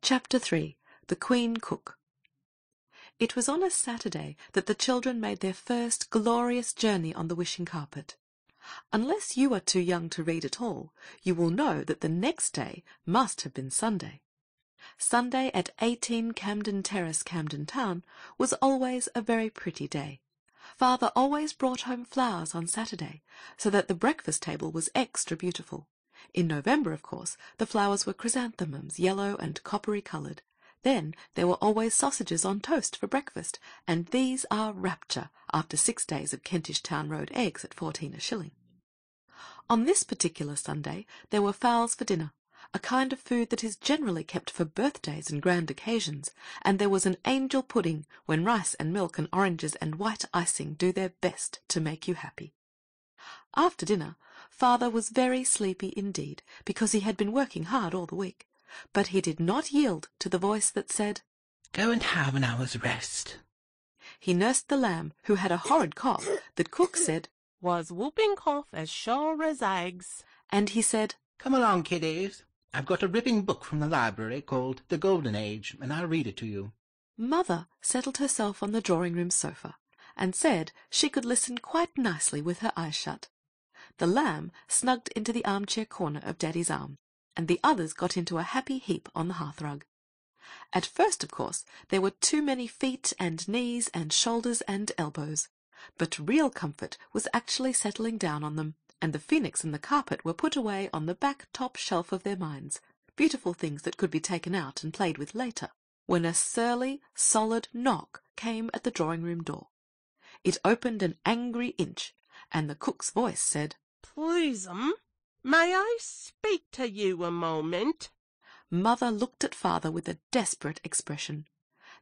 Chapter 3. The Queen Cook. It was on a Saturday that the children made their first glorious journey on the wishing carpet. Unless you are too young to read at all, you will know that the next day must have been Sunday. Sunday at 18 Camden Terrace, Camden Town, was always a very pretty day. Father always brought home flowers on Saturday, so that the breakfast table was extra beautiful. In November, of course, the flowers were chrysanthemums, yellow and coppery-coloured. Then there were always sausages on toast for breakfast, and these are rapture after 6 days of Kentish Town Road eggs at 14 a shilling. On this particular Sunday there were fowls for dinner, a kind of food that is generally kept for birthdays and grand occasions, and there was an angel pudding, when rice and milk and oranges and white icing do their best to make you happy. After dinner, Father was very sleepy indeed, because he had been working hard all the week, but he did not yield to the voice that said, "Go and have an hour's rest." He nursed the lamb, who had a horrid cough that cook said was whooping cough as sure as eggs. And he said, "Come along, kiddies. I've got a ripping book from the library called The Golden Age, and I'll read it to you." Mother settled herself on the drawing-room sofa, and said she could listen quite nicely with her eyes shut. The lamb snugged into the armchair corner of Daddy's arm, and the others got into a happy heap on the hearthrug. At first, of course, there were too many feet and knees and shoulders and elbows, but real comfort was actually settling down on them, and the phoenix and the carpet were put away on the back top shelf of their minds, beautiful things that could be taken out and played with later, when a surly, solid knock came at the drawing-room door. It opened an angry inch, and the cook's voice said, "Please'm, may I speak to you a moment?" Mother looked at Father with a desperate expression.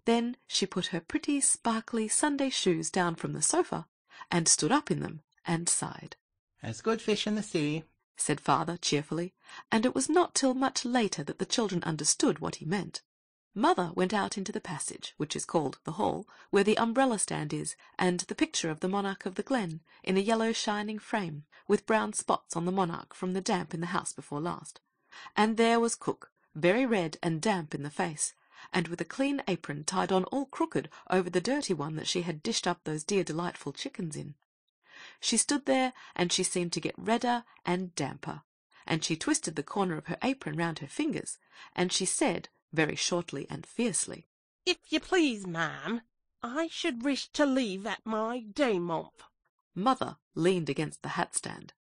Then she put her pretty, sparkly Sunday shoes down from the sofa, and stood up in them, and sighed. "There's good fish in the sea," said Father cheerfully, and it was not till much later that the children understood what he meant. Mother went out into the passage, which is called the hall, where the umbrella stand is, and the picture of the monarch of the glen, in a yellow shining frame, with brown spots on the monarch from the damp in the house before last. And there was cook, very red and damp in the face, and with a clean apron tied on all crooked over the dirty one that she had dished up those dear delightful chickens in. She stood there, and she seemed to get redder and damper, and she twisted the corner of her apron round her fingers, and she said, very shortly and fiercely, "If you please, ma'am, I should wish to leave at my day month." Mother leaned against the hat-stand.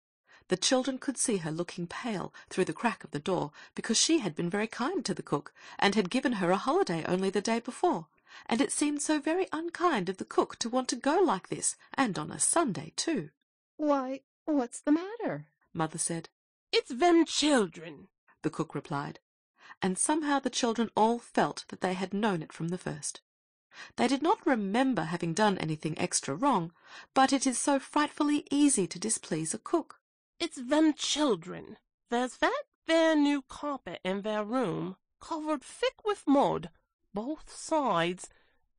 The children could see her looking pale through the crack of the door, because she had been very kind to the cook, and had given her a holiday only the day before, and it seemed so very unkind of the cook to want to go like this, and on a Sunday too. "Why, what's the matter?" Mother said. "It's them children," the cook replied, and somehow the children all felt that they had known it from the first. They did not remember having done anything extra wrong, but it is so frightfully easy to displease a cook. "It's them children. There's that there new carpet in their room, covered thick with mud, both sides,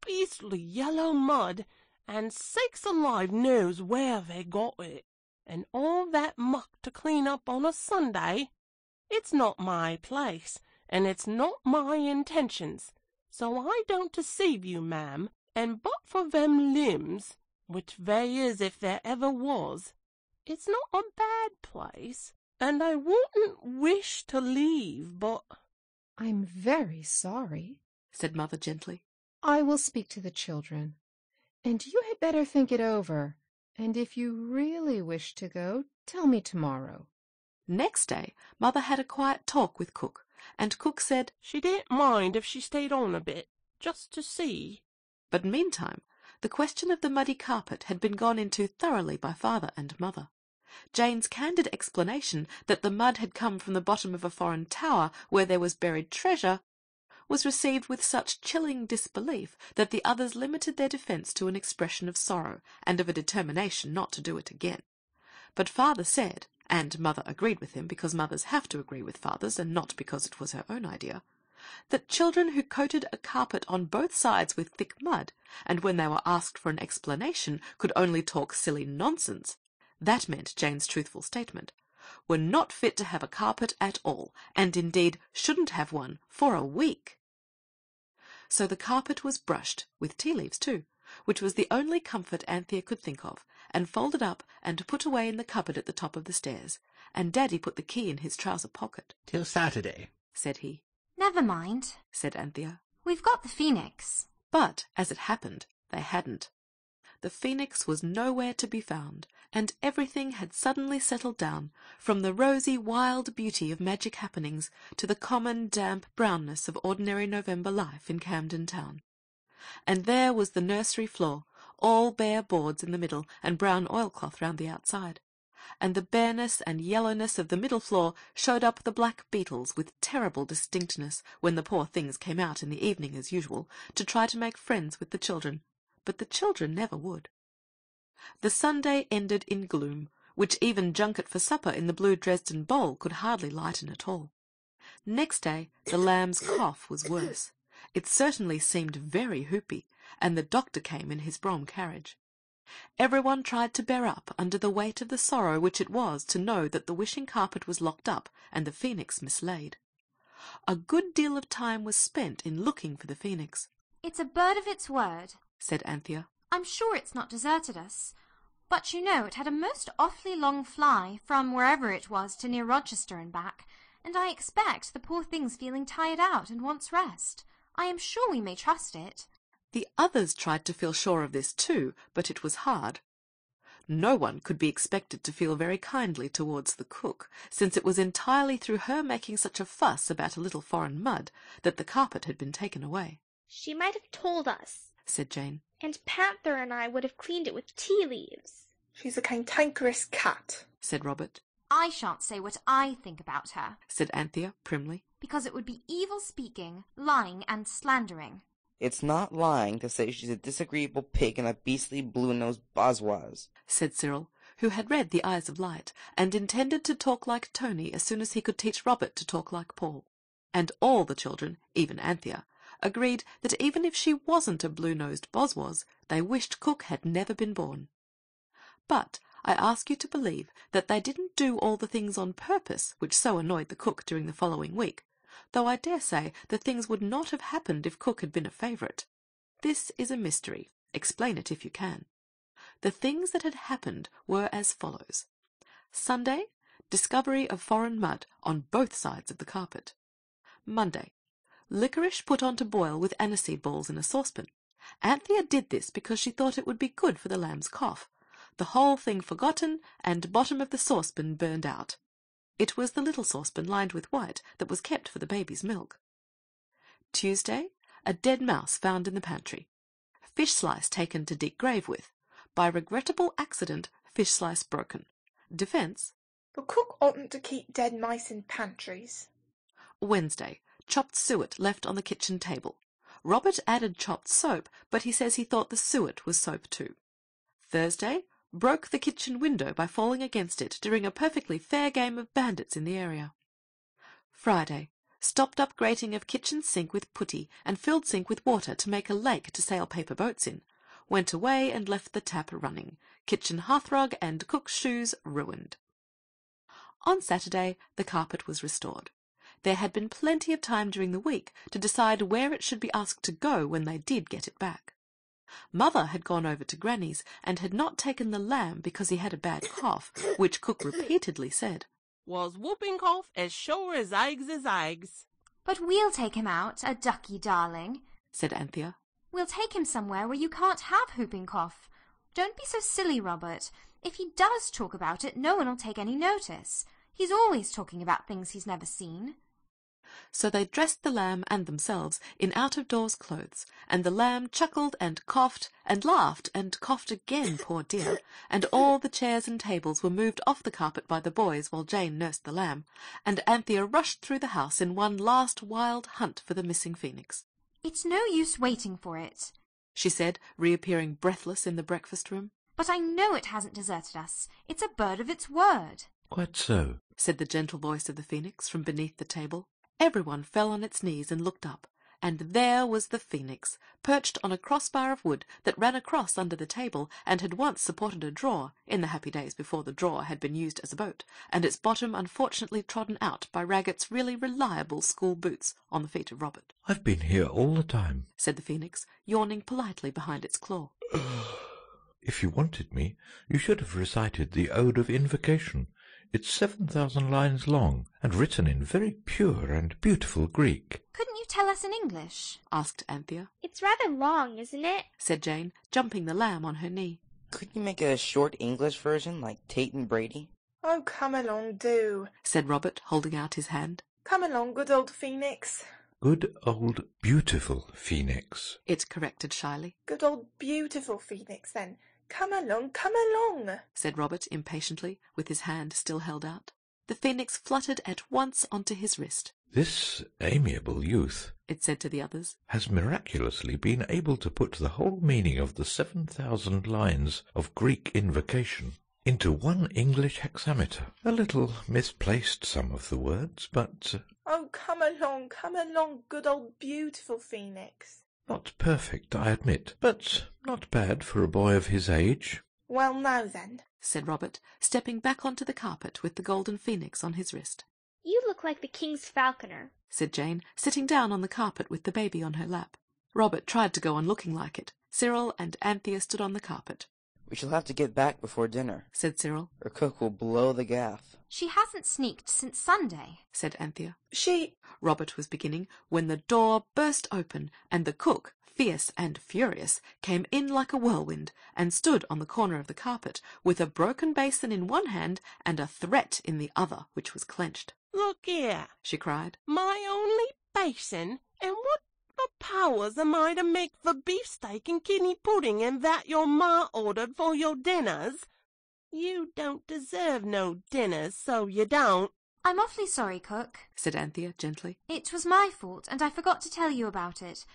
beastly yellow mud, and sakes alive knows where they got it, and all that muck to clean up on a Sunday. It's not my place, and it's not my intentions, so I don't deceive you, ma'am, and but for them limbs, which they is if there ever was, it's not a bad place, and I wouldn't wish to leave, but—" "I'm very sorry," said Mother gently. "I will speak to the children, and you had better think it over, and if you really wish to go, tell me tomorrow." Next day Mother had a quiet talk with Cook, and Cook said she didn't mind if she stayed on a bit, just to see. But meantime the question of the muddy carpet had been gone into thoroughly by Father and Mother. Jane's candid explanation that the mud had come from the bottom of a foreign tower where there was buried treasure was received with such chilling disbelief that the others limited their defence to an expression of sorrow and of a determination not to do it again. But Father said, and Mother agreed with him because mothers have to agree with fathers and not because it was her own idea, that children who coated a carpet on both sides with thick mud, and when they were asked for an explanation could only talk silly nonsense, that meant Jane's truthful statement, were not fit to have a carpet at all, and indeed shouldn't have one for a week. So the carpet was brushed, with tea leaves too, which was the only comfort Anthea could think of, and folded up and put away in the cupboard at the top of the stairs, and Daddy put the key in his trouser pocket. "Till Saturday," said he. "Never mind," said Anthea. "We've got the phoenix." But, as it happened, they hadn't. The phoenix was nowhere to be found, and everything had suddenly settled down, from the rosy wild beauty of magic happenings to the common damp brownness of ordinary November life in Camden Town. And there was the nursery floor, all bare boards in the middle and brown oilcloth round the outside, and the bareness and yellowness of the middle floor showed up the black beetles with terrible distinctness when the poor things came out in the evening as usual to try to make friends with the children, but the children never would. The Sunday ended in gloom, which even junket for supper in the blue Dresden bowl could hardly lighten at all. Next day the lamb's cough was worse. It certainly seemed very hoopy, and the doctor came in his brougham carriage. Everyone tried to bear up under the weight of the sorrow which it was to know that the wishing carpet was locked up and the phoenix mislaid. A good deal of time was spent in looking for the phoenix. "It's a bird of its word," said Anthea. "I'm sure it's not deserted us. But you know it had a most awfully long fly from wherever it was to near Rochester and back, and I expect the poor thing's feeling tired out and wants rest. I am sure we may trust it." The others tried to feel sure of this too, but it was hard. No one could be expected to feel very kindly towards the cook, since it was entirely through her making such a fuss about a little foreign mud that the carpet had been taken away. "She might have told us," said Jane. "and Panther and I would have cleaned it with tea leaves." "She's a cantankerous cat," said Robert. "I shan't say what I think about her," said Anthea primly, "because it would be evil speaking, lying, and slandering." "It's not lying to say she's a disagreeable pig and a beastly blue-nosed bozoise," said Cyril, who had read The Eyes of Light, and intended to talk like Tony as soon as he could teach Robert to talk like Paul. And all the children, even Anthea, agreed that even if she wasn't a blue-nosed bozoise, they wished Cook had never been born. But I ask you to believe that they didn't do all the things on purpose which so annoyed the cook during the following week, though I dare say the things would not have happened if Cook had been a favourite. This is a mystery. Explain it if you can. The things that had happened were as follows. Sunday, discovery of foreign mud on both sides of the carpet. Monday, licorice put on to boil with aniseed balls in a saucepan. Anthea did this because she thought it would be good for the lamb's cough. The whole thing forgotten, and bottom of the saucepan burned out. It was the little saucepan lined with white that was kept for the baby's milk. Tuesday, a dead mouse found in the pantry. Fish slice taken to dig grave with. By regrettable accident, fish slice broken. Defence: "The cook oughtn't to keep dead mice in pantries." Wednesday, chopped suet left on the kitchen table. Robert added chopped soap, but he says he thought the suet was soap too. Thursday, broke the kitchen window by falling against it during a perfectly fair game of bandits in the area. Friday, stopped up grating of kitchen sink with putty and filled sink with water to make a lake to sail paper boats in. Went away and left the tap running. Kitchen hearthrug and cook's shoes ruined. On Saturday the carpet was restored. There had been plenty of time during the week to decide where it should be asked to go when they did get it back. Mother had gone over to Granny's and had not taken the lamb because he had a bad cough, which Cook repeatedly said was whooping cough as sure as eggs is eggs. "But we'll take him out, a ducky darling," said Anthea. "We'll take him somewhere where you can't have whooping cough. Don't be so silly, Robert. If he does talk about it, no one will take any notice. He's always talking about things he's never seen." So they dressed the lamb and themselves in out-of-doors clothes, and the lamb chuckled and coughed and coughed again, poor dear, and all the chairs and tables were moved off the carpet by the boys while Jane nursed the lamb, and Anthea rushed through the house in one last wild hunt for the missing phoenix. "It's no use waiting for it," she said, reappearing breathless in the breakfast-room. "but I know it hasn't deserted us. It's a bird of its word." "Quite so," said the gentle voice of the phoenix from beneath the table. Everyone fell on its knees and looked up, and there was the phoenix, perched on a crossbar of wood that ran across under the table and had once supported a drawer, in the happy days before the drawer had been used as a boat, and its bottom unfortunately trodden out by Raggett's really reliable school boots on the feet of Robert. "I've been here all the time," said the phoenix, yawning politely behind its claw. "If you wanted me, you should have recited the Ode of Invocation. It's 7,000 lines long, and written in very pure and beautiful Greek." Couldn't you tell us in English? asked Anthea. It's rather long, isn't it? said Jane, jumping the lamb on her knee. Couldn't you make a short English version like Tate and Brady? Oh, come along, do. said Robert, holding out his hand. Come along, good old Phoenix. "Good old beautiful Phoenix," it corrected shyly. Good old beautiful Phoenix, then. Come along, said Robert impatiently, with his hand still held out. The phoenix fluttered at once onto his wrist. "This amiable youth," it said to the others, "has miraculously been able to put the whole meaning of the 7,000 lines of Greek invocation into one English hexameter. A little misplaced, some of the words, but Oh, come along, good old beautiful Phoenix. not perfect, I admit, but not bad for a boy of his age." Well, now then, said Robert, stepping back onto the carpet with the golden phoenix on his wrist. You look like the king's falconer, said Jane, sitting down on the carpet with the baby on her lap. Robert tried to go on looking like it. Cyril and Anthea stood on the carpet. "We shall have to get back before dinner, said Cyril. or cook will blow the gaff." She hasn't sneaked since Sunday, said Anthea. She... Robert was beginning when the door burst open and the cook, fierce and furious, came in like a whirlwind and stood on the corner of the carpet with a broken basin in one hand and a threat in the other, which was clenched. Look here, she cried. my only basin, and what the powers am I to make the beefsteak and kidney pudding and that your ma ordered for your dinners? You don't deserve no dinners, so you don't. I'm awfully sorry, cook, said Anthea gently. It was my fault, and I forgot to tell you about it.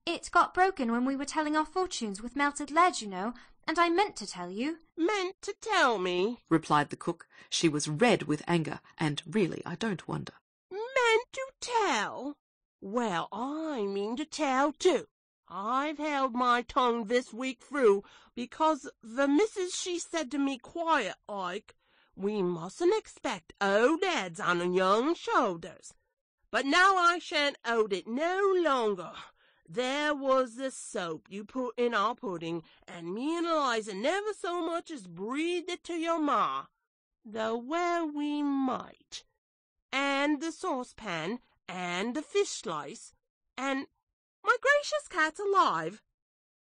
It got broken when we were telling our fortunes with melted lead, you know, and I meant to tell you. Meant to tell me? replied the cook. She was red with anger, and really, I don't wonder. Meant to tell? Well, I mean to tell too. I've held my tongue this week through, because the missus she said to me quiet like, we mustn't expect old heads on young shoulders. But now I shan't hold it no longer. There was the soap you put in our pudding, and me and Eliza never so much as breathed it to your ma, though well we might. And the saucepan, and the fish slice, and my gracious cat's alive.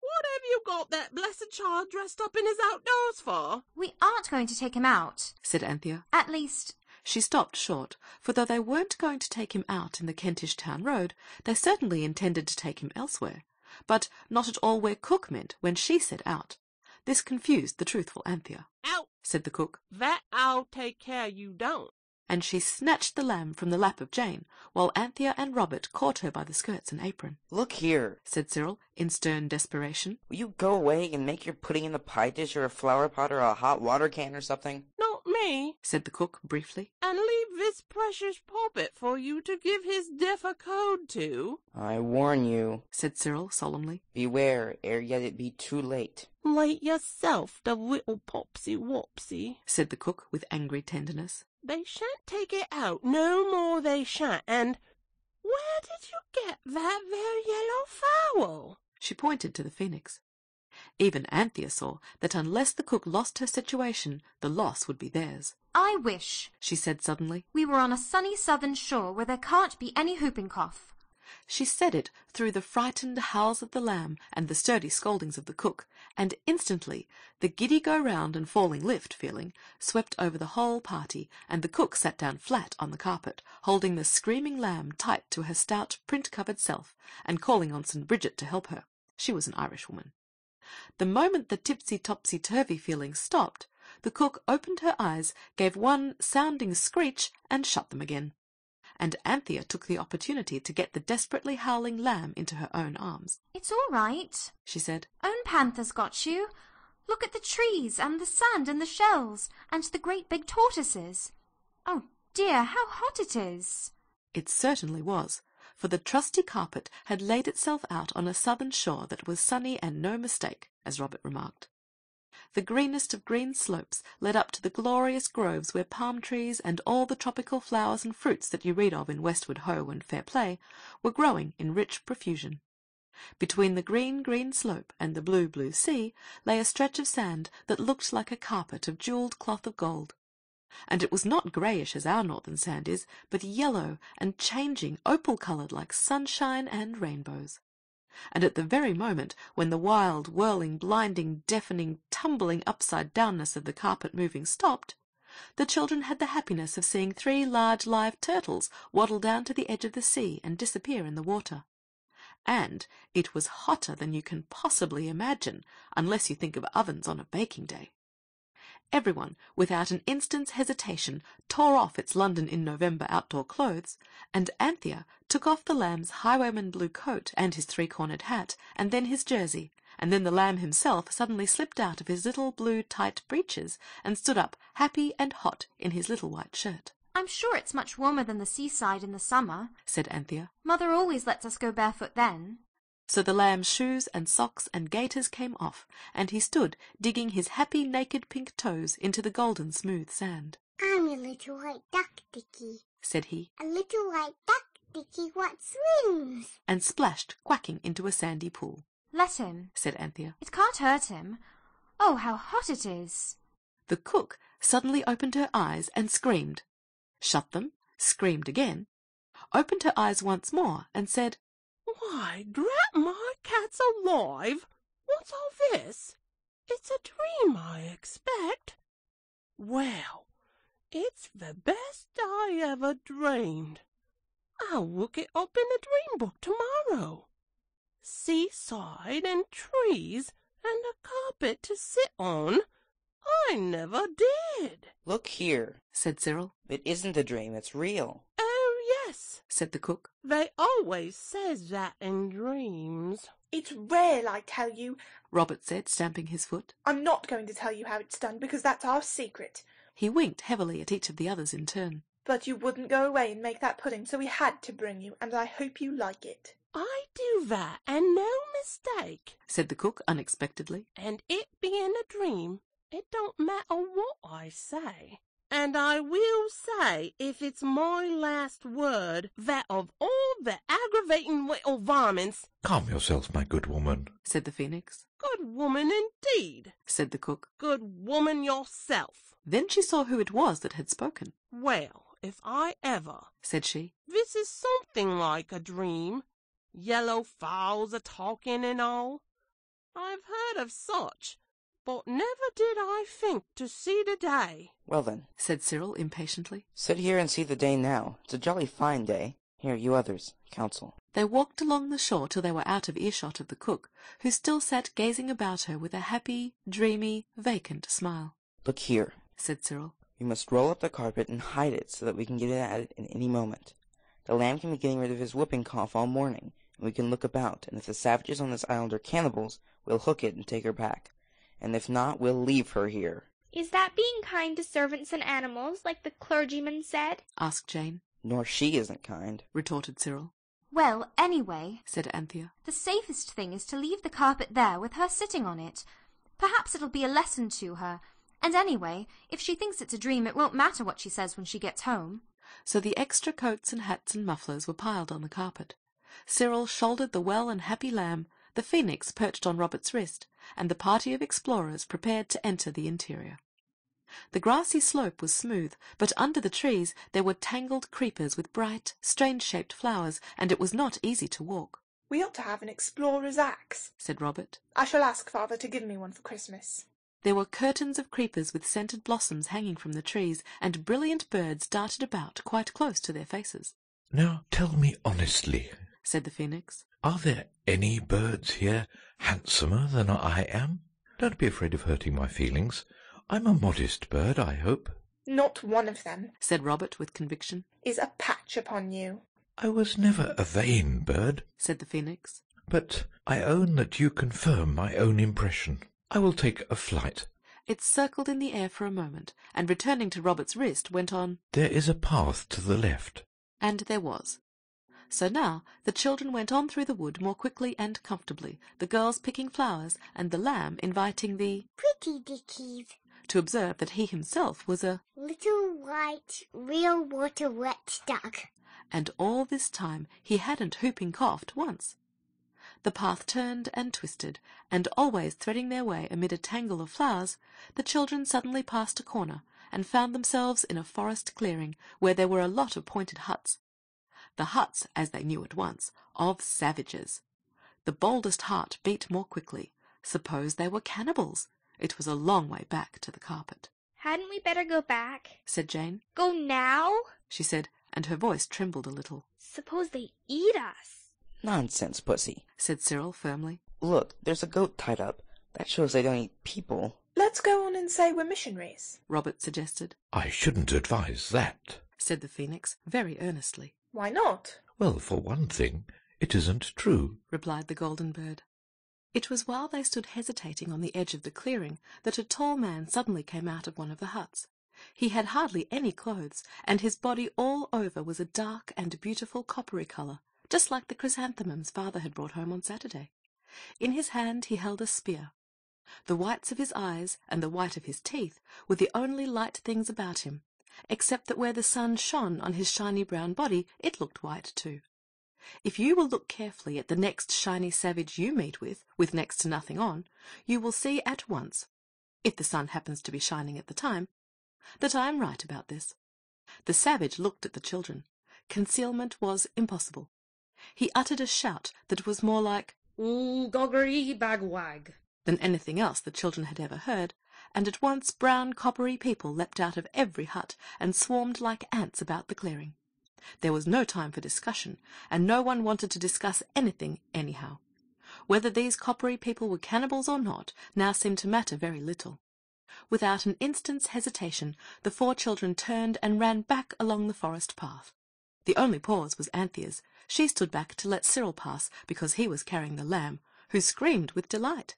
What have you got that blessed child dressed up in his outdoors for? We aren't going to take him out, said Anthea. At least... She stopped short, for though they weren't going to take him out in the Kentish town road, they certainly intended to take him elsewhere, but not at all where cook meant when she said out. This confused the truthful Anthea. Out, said the cook. That I'll take care you don't. And she snatched the lamb from the lap of Jane, while Anthea and Robert caught her by the skirts and apron. "Look here," said Cyril, in stern desperation. "Will you go away and make your pudding in the pie dish or a flower pot or a hot water can or something?" Not me, said the cook briefly. And leave this precious puppet for you to give his death a code to. "I warn you," said Cyril solemnly. "Beware, ere yet it be too late." Late yourself, the little popsy wopsy, said the cook with angry tenderness. They shan't take it out, no more they shan't, and where did you get that there yellow fowl? She pointed to the phoenix. Even Anthea saw that unless the cook lost her situation, the loss would be theirs. I wish, she said suddenly, we were on a sunny southern shore where there can't be any whooping cough. She said it through the frightened howls of the lamb and the sturdy scoldings of the cook, and instantly the giddy go-round and falling lift feeling swept over the whole party, and the cook sat down flat on the carpet, holding the screaming lamb tight to her stout print-covered self, and calling on St. Bridget to help her. She was an Irishwoman. The moment the tipsy-topsy-turvy feeling stopped, the cook opened her eyes, gave one sounding screech, and shut them again. And Anthea took the opportunity to get the desperately howling lamb into her own arms. It's all right, she said. Own Panther's got you. Look at the trees and the sand and the shells and the great big tortoises. Oh dear, how hot it is. It certainly was, for the trusty carpet had laid itself out on a southern shore that was sunny and no mistake, as Robert remarked. The greenest of green slopes led up to the glorious groves where palm trees and all the tropical flowers and fruits that you read of in Westward Ho and Fair Play were growing in rich profusion. Between the green, green slope and the blue, blue sea lay a stretch of sand that looked like a carpet of jewelled cloth of gold. And it was not greyish as our northern sand is, but yellow and changing, opal-coloured like sunshine and rainbows. And at the very moment when the wild, whirling, blinding, deafening, tumbling upside-downness of the carpet moving stopped, the children had the happiness of seeing 3 large live turtles waddle down to the edge of the sea and disappear in the water. And it was hotter than you can possibly imagine, unless you think of ovens on a baking day. Everyone, without an instant's hesitation, tore off its London in November outdoor clothes, and Anthea took off the lamb's highwayman blue coat and his 3-cornered hat, and then his jersey, and then the lamb himself suddenly slipped out of his little blue tight breeches and stood up happy and hot in his little white shirt. I'm sure it's much warmer than the seaside in the summer, said Anthea. Mother always lets us go barefoot then. So the lamb's shoes and socks and gaiters came off, and he stood digging his happy naked pink toes into the golden smooth sand. I'm a little white duck, Dicky, said he. A little white duck, Dicky, what swims? And splashed, quacking, into a sandy pool. Let him, said Anthea. It can't hurt him. Oh, how hot it is. The cook suddenly opened her eyes and screamed, shut them, screamed again, opened her eyes once more, and said, Why, drat my cat's alive! What's all this? It's a dream, I expect. Well, it's the best I ever dreamed. I'll look it up in the dream book tomorrow. Seaside and trees and a carpet to sit on. I never did. Look here, said Cyril. It isn't a dream, it's real. Oh, yes, said the cook. They always says that in dreams. It's real, I tell you. Robert said, stamping his foot. I'm not going to tell you how it's done, because that's our secret. He winked heavily at each of the others in turn. But you wouldn't go away and make that pudding, so we had to bring you, and I hope you like it. I do that, and no mistake, said the cook unexpectedly. And it being a dream, it don't matter what I say. And I will say, if it's my last word, that of all the aggravating little varmints— Calm yourself, my good woman, said the phoenix. Good woman indeed, said the cook. Good woman yourself. Then she saw who it was that had spoken. Well, if I ever, said she. This is something like a dream. Yellow fowls a-talking and all. I've heard of such, but never did I think to see the day. Well then, said Cyril impatiently. Sit here and see the day now. It's a jolly fine day. Here, you others, counsel. They walked along the shore till they were out of earshot of the cook, who still sat gazing about her with a happy, dreamy, vacant smile. Look here, said Cyril. We must roll up the carpet and hide it so that we can get at it in any moment. The lamb can be getting rid of his whooping cough all morning, and we can look about, and if the savages on this island are cannibals, we'll hook it and take her back. And if not, we'll leave her here. Is that being kind to servants and animals, like the clergyman said? asked Jane. Nor she isn't kind, retorted Cyril. Well, anyway, said Anthea, the safest thing is to leave the carpet there with her sitting on it. Perhaps it'll be a lesson to her. And anyway, if she thinks it's a dream, it won't matter what she says when she gets home. So the extra coats and hats and mufflers were piled on the carpet. Cyril shouldered the well and happy lamb, the phoenix perched on Robert's wrist, and the party of explorers prepared to enter the interior. The grassy slope was smooth, but under the trees there were tangled creepers with bright, strange-shaped flowers, and it was not easy to walk. We ought to have an explorer's axe, said Robert. I shall ask Father to give me one for Christmas. There were curtains of creepers with scented blossoms hanging from the trees, and brilliant birds darted about quite close to their faces. Now tell me honestly, said the phoenix, are there any birds here handsomer than I am? Don't be afraid of hurting my feelings. I'm a modest bird, I hope. Not one of them, said Robert with conviction, is a patch upon you. I was never a vain bird, said the phoenix, but I own that you confirm my own impression. I will take a flight. It circled in the air for a moment, and returning to Robert's wrist, went on, There is a path to the left. And there was. So now the children went on through the wood more quickly and comfortably, the girls picking flowers, and the lamb inviting the Pretty dickies. to observe that he himself was a Little white, real water wet duck. and all this time he hadn't whooping coughed once. The path turned and twisted, and always threading their way amid a tangle of flowers, the children suddenly passed a corner and found themselves in a forest clearing where there were a lot of pointed huts. The huts, as they knew at once, of savages. The boldest heart beat more quickly. Suppose they were cannibals? It was a long way back to the carpet. Hadn't we better go back? Said Jane. Go now? She said, and her voice trembled a little. Suppose they eat us? Nonsense, Pussy. Said Cyril firmly. Look, there's a goat tied up. That shows they don't eat people. Let's go on and say we're missionaries, Robert suggested. I shouldn't advise that. Said the phoenix, very earnestly. Why not? Well, for one thing, it isn't true, replied the golden bird. It was while they stood hesitating on the edge of the clearing that a tall man suddenly came out of one of the huts. He had hardly any clothes, and his body all over was a dark and beautiful coppery colour, just like the chrysanthemums father had brought home on Saturday. In his hand he held a spear. The whites of his eyes and the white of his teeth were the only light things about him, except that where the sun shone on his shiny brown body it looked white too. If you will look carefully at the next shiny savage you meet with next to nothing on, you will see at once, if the sun happens to be shining at the time, that I am right about this. The savage looked at the children. Concealment was impossible. He uttered a shout that was more like "Ooh, goggery bagwag" than anything else the children had ever heard, and at once brown coppery people leapt out of every hut and swarmed like ants about the clearing. There was no time for discussion, and no one wanted to discuss anything anyhow. Whether these coppery people were cannibals or not now seemed to matter very little. Without an instant's hesitation, the 4 children turned and ran back along the forest path. The only pause was Anthea's. She stood back to let Cyril pass because he was carrying the lamb, who screamed with delight.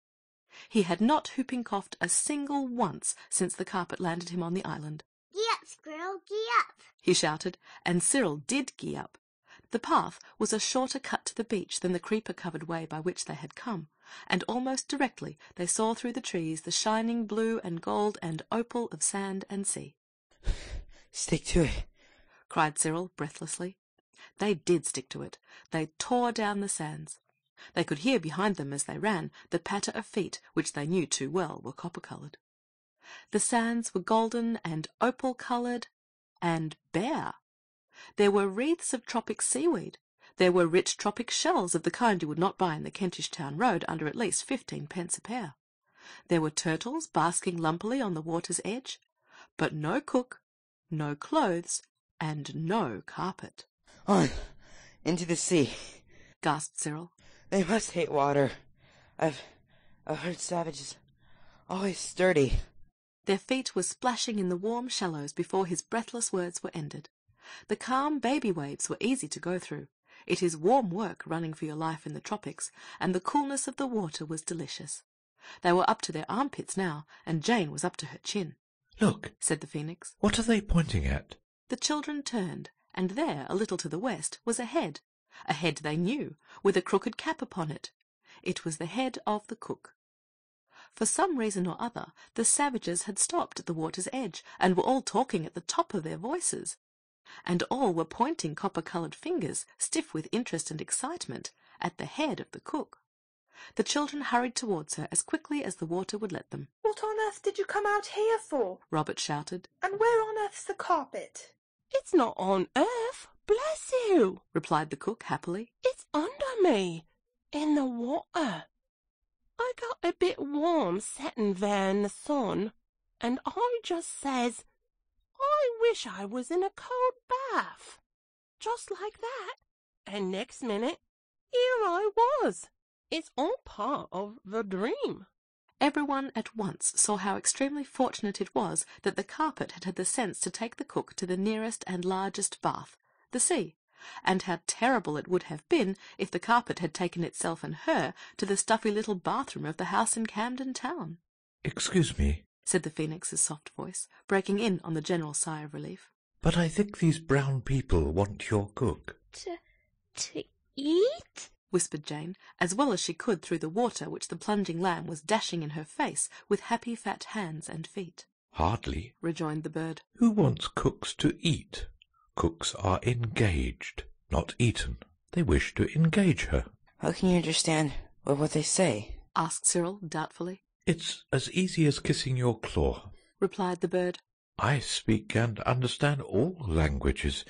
He had not whooping coughed a single once since the carpet landed him on the island. Gee up, squirrel, gee up. He shouted, and Cyril did gee up. The path was a shorter cut to the beach than the creeper-covered way by which they had come, and almost directly they saw through the trees the shining blue and gold and opal of sand and sea. Stick to it, cried Cyril breathlessly. They did stick to it. They tore down the sands. They could hear behind them as they ran the patter of feet which they knew too well were copper-coloured. The sands were golden and opal-coloured and bare. There were wreaths of tropic seaweed. There were rich tropic shells of the kind you would not buy in the Kentish Town Road under at least 15 pence a pair. There were turtles basking lumpily on the water's edge, but no cook, no clothes, and no carpet. On, into the sea, gasped Cyril. They must hate water. I've heard savages always sturdy. Their feet were splashing in the warm shallows before his breathless words were ended. The calm baby waves were easy to go through. It is warm work running for your life in the tropics, and the coolness of the water was delicious. They were up to their armpits now, and Jane was up to her chin. Look, said the phoenix. What are they pointing at? The children turned, and there, a little to the west, was a head they knew, with a crooked cap upon it. It was the head of the cook. For some reason or other, the savages had stopped at the water's edge, and were all talking at the top of their voices. And all were pointing copper-coloured fingers, stiff with interest and excitement, at the head of the cook. The children hurried towards her as quickly as the water would let them. What on earth did you come out here for? Robert shouted. And where on earth's the carpet? It's not on earth, bless you, replied the cook happily. It's under me, in the water. I got a bit warm setting there in the sun, and I just says, I wish I was in a cold bath. Just like that. And next minute, here I was. It's all part of the dream. Everyone at once saw how extremely fortunate it was that the carpet had had the sense to take the cook to the nearest and largest bath, the sea, and how terrible it would have been if the carpet had taken itself and her to the stuffy little bathroom of the house in Camden Town. Excuse me, said the phoenix's soft voice, breaking in on the general sigh of relief. But I think these brown people want your cook. To eat? whispered Jane, as well as she could through the water which the plunging lamb was dashing in her face with happy fat hands and feet. Hardly, rejoined the bird. Who wants cooks to eat? Cooks are engaged, not eaten. They wish to engage her. How can you understand what they say? asked Cyril doubtfully. It's as easy as kissing your claw, replied the bird. I speak and understand all languages,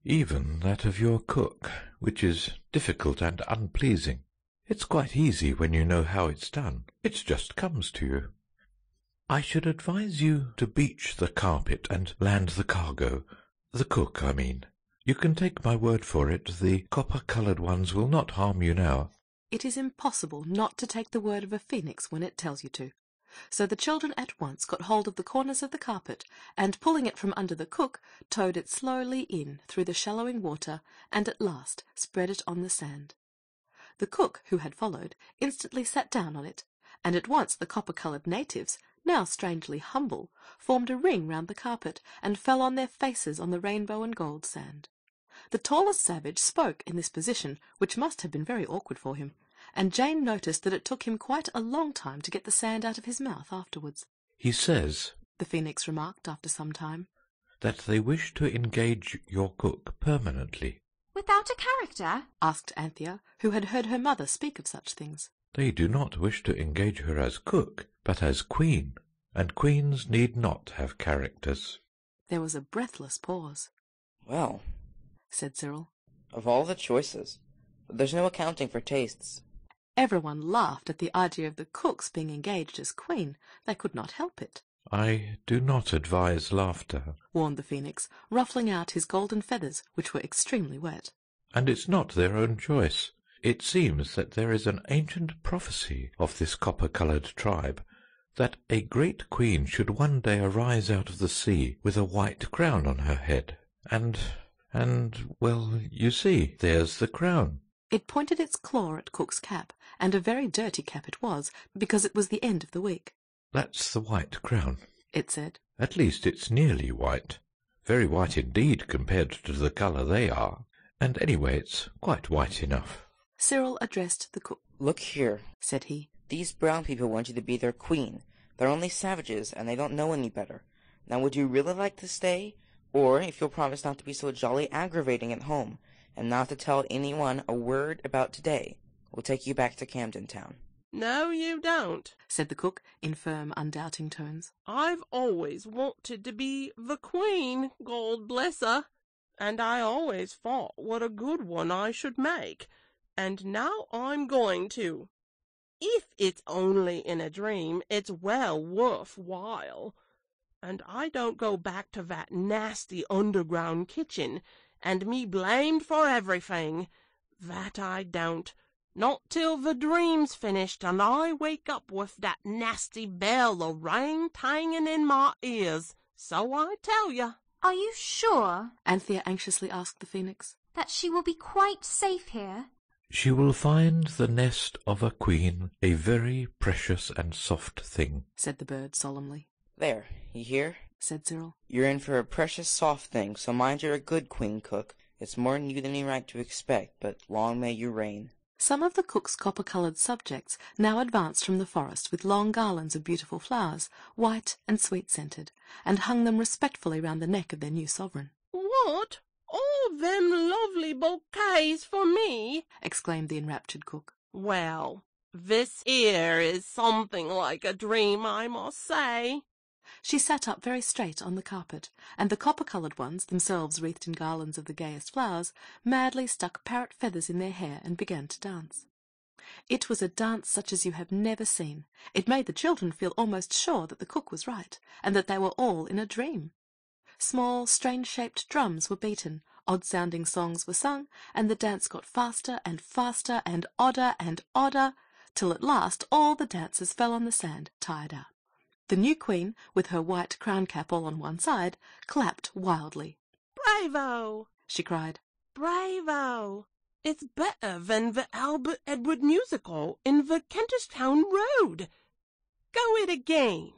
even that of your cook, which is difficult and unpleasing. It's quite easy when you know how it's done. It just comes to you. I should advise you to beach the carpet and land the cargo. The cook, I mean. You can take my word for it, the copper-coloured ones will not harm you now. It is impossible not to take the word of a phoenix when it tells you to. So the children at once got hold of the corners of the carpet, and pulling it from under the cook, towed it slowly in through the shallowing water, and at last spread it on the sand. The cook, who had followed, instantly sat down on it, and at once the copper-coloured natives, now strangely humble, formed a ring round the carpet, and fell on their faces on the rainbow and gold sand. The tallest savage spoke in this position, which must have been very awkward for him, and Jane noticed that it took him quite a long time to get the sand out of his mouth afterwards. He says, the phoenix remarked after some time, that they wish to engage your cook permanently. Without a character? asked Anthea, who had heard her mother speak of such things. They do not wish to engage her as cook, but as queen, and queens need not have characters. There was a breathless pause. Well, said Cyril, of all the choices, there's no accounting for tastes. Everyone laughed at the idea of the cook's being engaged as queen. They could not help it. I do not advise laughter, warned the phoenix, ruffling out his golden feathers, which were extremely wet. And it's not their own choice. It seems that there is an ancient prophecy of this copper-coloured tribe, that a great queen should one day arise out of the sea with a white crown on her head, and, well, you see, there's the crown. It pointed its claw at Cook's cap, and a very dirty cap it was, because it was the end of the week. That's the white crown, it said. At least it's nearly white. Very white indeed compared to the colour they are, and anyway it's quite white enough. Cyril addressed the cook. Look here, said he. These brown people want you to be their queen. They're only savages, and they don't know any better. Now would you really like to stay? Or, if you'll promise not to be so jolly aggravating at home, and not to tell anyone a word about today, we'll take you back to Camden Town. No, you don't, said the cook in firm, undoubting tones. I've always wanted to be the queen, God bless her, and I always thought what a good one I should make, and now I'm going to. If it's only in a dream, it's well worth while. And I don't go back to that nasty underground kitchen, and me blamed for everything. That I don't. Not till the dream's finished, and I wake up with that nasty bell orang-tanging in my ears. So I tell you. Are you sure, Anthea anxiously asked the phoenix, that she will be quite safe here? She will find the nest of a queen a very precious and soft thing, said the bird solemnly. There, you hear? said Cyril. You're in for a precious soft thing, so mind you're a good queen cook. It's more than you'd any right to expect, but long may you reign. Some of the cook's copper-coloured subjects now advanced from the forest with long garlands of beautiful flowers, white and sweet-scented, and hung them respectfully round the neck of their new sovereign. What? All them lovely bouquets for me? exclaimed the enraptured cook. Well, this here is something like a dream, I must say. She sat up very straight on the carpet, and the copper-coloured ones, themselves wreathed in garlands of the gayest flowers, madly stuck parrot feathers in their hair and began to dance. It was a dance such as you have never seen. It made the children feel almost sure that the cook was right, and that they were all in a dream. Small, strange-shaped drums were beaten, odd-sounding songs were sung, and the dance got faster and faster and odder, till at last all the dancers fell on the sand, tired out. The new queen, with her white crown-cap all on one side, clapped wildly. "Bravo!" she cried. "Bravo! It's better than the Albert Edward musical in the Kentish Town Road. Go it again."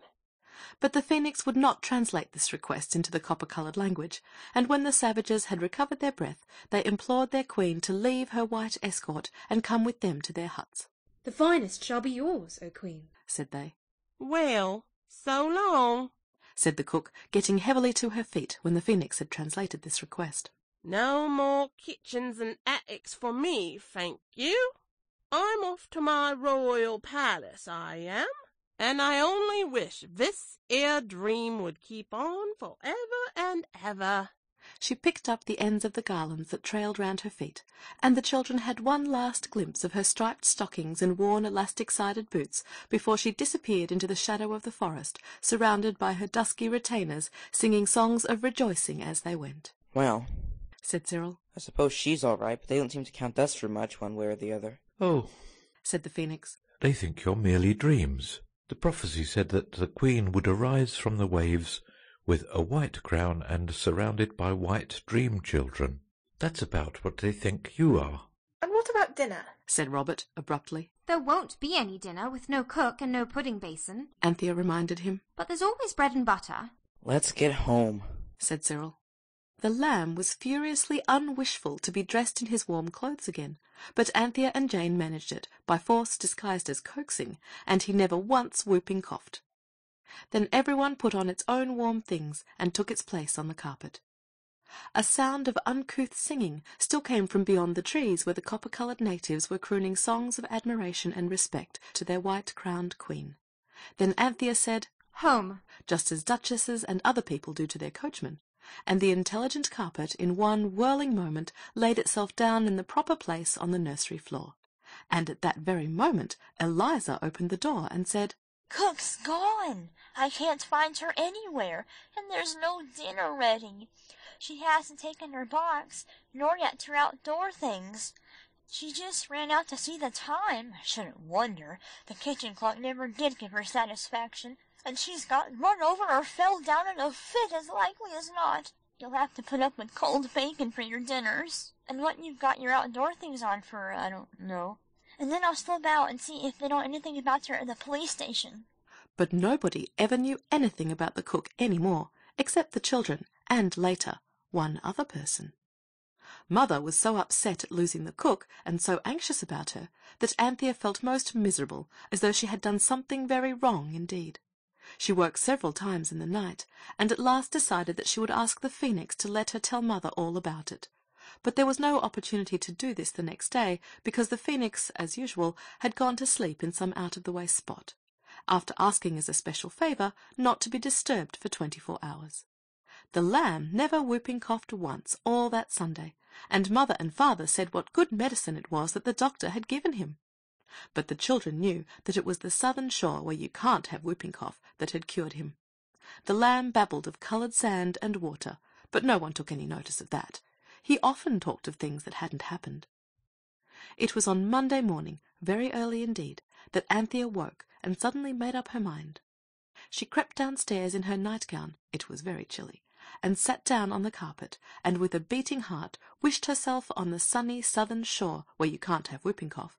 But the phoenix would not translate this request into the copper-coloured language, and when the savages had recovered their breath, they implored their queen to leave her white escort and come with them to their huts. The finest shall be yours, O Queen, said they. Well, so long, said the cook, getting heavily to her feet when the phoenix had translated this request. No more kitchens and attics for me, thank you. I'm off to my royal palace, I am, and I only wish this 'ere dream would keep on for ever and ever. She picked up the ends of the garlands that trailed round her feet, and the children had one last glimpse of her striped stockings and worn elastic-sided boots before she disappeared into the shadow of the forest, surrounded by her dusky retainers, singing songs of rejoicing as they went. Well, said Cyril. I suppose she's all right, but they don't seem to count us for much one way or the other. Oh, said the phoenix. They think you're merely dreams. The prophecy said that the queen would arise from the waves with a white crown and surrounded by white dream children. That's about what they think you are. And what about dinner? said Robert abruptly. There won't be any dinner with no cook and no pudding basin, Anthea reminded him. but there's always bread and butter. Let's get home, said Cyril. The lamb was furiously unwishful to be dressed in his warm clothes again, but Anthea and Jane managed it, by force disguised as coaxing, and he never once whooping coughed. Then everyone put on its own warm things and took its place on the carpet. A sound of uncouth singing still came from beyond the trees where the copper-coloured natives were crooning songs of admiration and respect to their white-crowned queen. Then Anthea said, Home, just as duchesses and other people do to their coachmen, and the intelligent carpet in one whirling moment laid itself down in the proper place on the nursery floor. And at that very moment Eliza opened the door and said, Cook's gone. I can't find her anywhere, and there's no dinner ready. She hasn't taken her box, nor yet her outdoor things. She just ran out to see the time. I shouldn't wonder. The kitchen clock never did give her satisfaction, and she's got run over or fell down in a fit as likely as not. You'll have to put up with cold bacon for your dinners, and what you've got your outdoor things on for, I don't know. And then I'll slip out and see if they know anything about her at the police station. But nobody ever knew anything about the cook any more, except the children, and later, one other person. Mother was so upset at losing the cook, and so anxious about her, that Anthea felt most miserable, as though she had done something very wrong indeed. She woke several times in the night, and at last decided that she would ask the phoenix to let her tell Mother all about it. But there was no opportunity to do this the next day, because the phoenix, as usual, had gone to sleep in some out-of-the-way spot, after asking as a special favour not to be disturbed for 24 hours. The lamb never whooping coughed once all that Sunday, and Mother and Father said what good medicine it was that the doctor had given him. But the children knew that it was the southern shore, where you can't have whooping cough, that had cured him. The lamb babbled of coloured sand and water, but no one took any notice of that. He often talked of things that hadn't happened. It was on Monday morning, very early indeed, that Anthea woke and suddenly made up her mind. She crept downstairs in her nightgown, it was very chilly, and sat down on the carpet, and with a beating heart wished herself on the sunny southern shore, where you can't have whooping cough,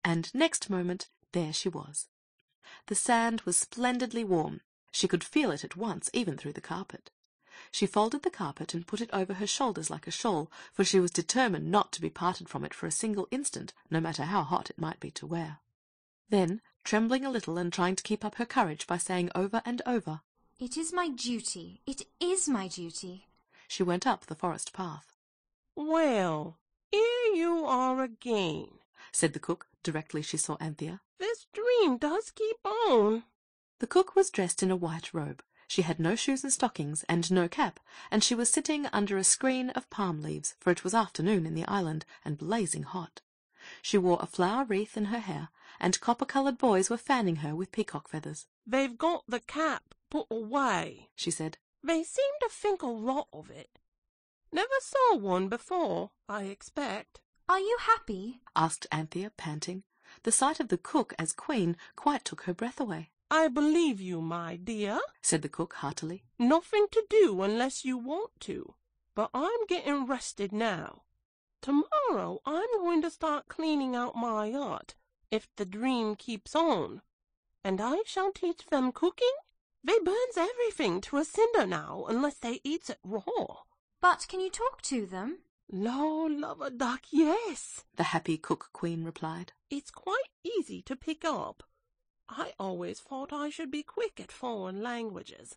and next moment there she was. The sand was splendidly warm. She could feel it at once, even through the carpet. She folded the carpet and put it over her shoulders like a shawl, for she was determined not to be parted from it for a single instant, no matter how hot it might be to wear. Then, trembling a little and trying to keep up her courage by saying over and over, It is my duty, it is my duty, she went up the forest path. Well, here you are again, said the cook directly she saw Anthea. This dream does keep on. The cook was dressed in a white robe. She had no shoes and stockings, and no cap, and she was sitting under a screen of palm leaves, for it was afternoon in the island, and blazing hot. She wore a flower wreath in her hair, and copper-coloured boys were fanning her with peacock feathers. They've got the cap put away, she said. They seem to think a lot of it. Never saw one before, I expect. Are you happy? asked Anthea, panting. The sight of the cook as queen quite took her breath away. I believe you, my dear, said the cook heartily. Nothing to do unless you want to, but I'm getting rested now. Tomorrow I'm going to start cleaning out my hut, if the dream keeps on, and I shall teach them cooking They burns everything to a cinder now, unless they eats it raw. But can you talk to them? Lord love a duck, yes, the happy Cook Queen replied. It's quite easy to pick up. I always thought I should be quick at foreign languages.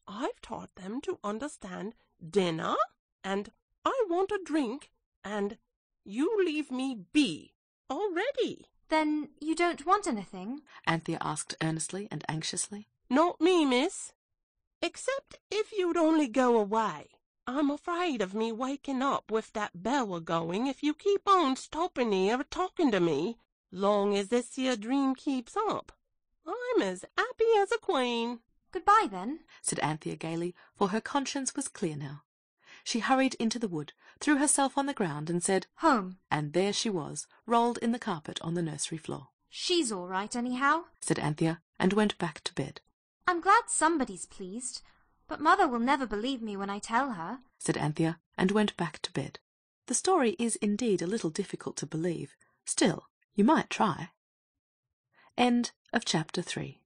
I've taught them to understand dinner, and I want a drink, and you leave me be already. Then you don't want anything? Anthea asked earnestly and anxiously. Not me, miss. Except if you'd only go away. I'm afraid of me waking up with that bell a-going if you keep on stopping here talking to me. Long as this here dream keeps up, I'm as happy as a queen. Goodbye, then, said Anthea gaily, for her conscience was clear now. She hurried into the wood, threw herself on the ground, and said, Home. And there she was, rolled in the carpet on the nursery floor. She's all right, anyhow, said Anthea, and went back to bed. I'm glad somebody's pleased, but Mother will never believe me when I tell her, said Anthea, and went back to bed. The story is indeed a little difficult to believe. Still, you might try. End of chapter 3.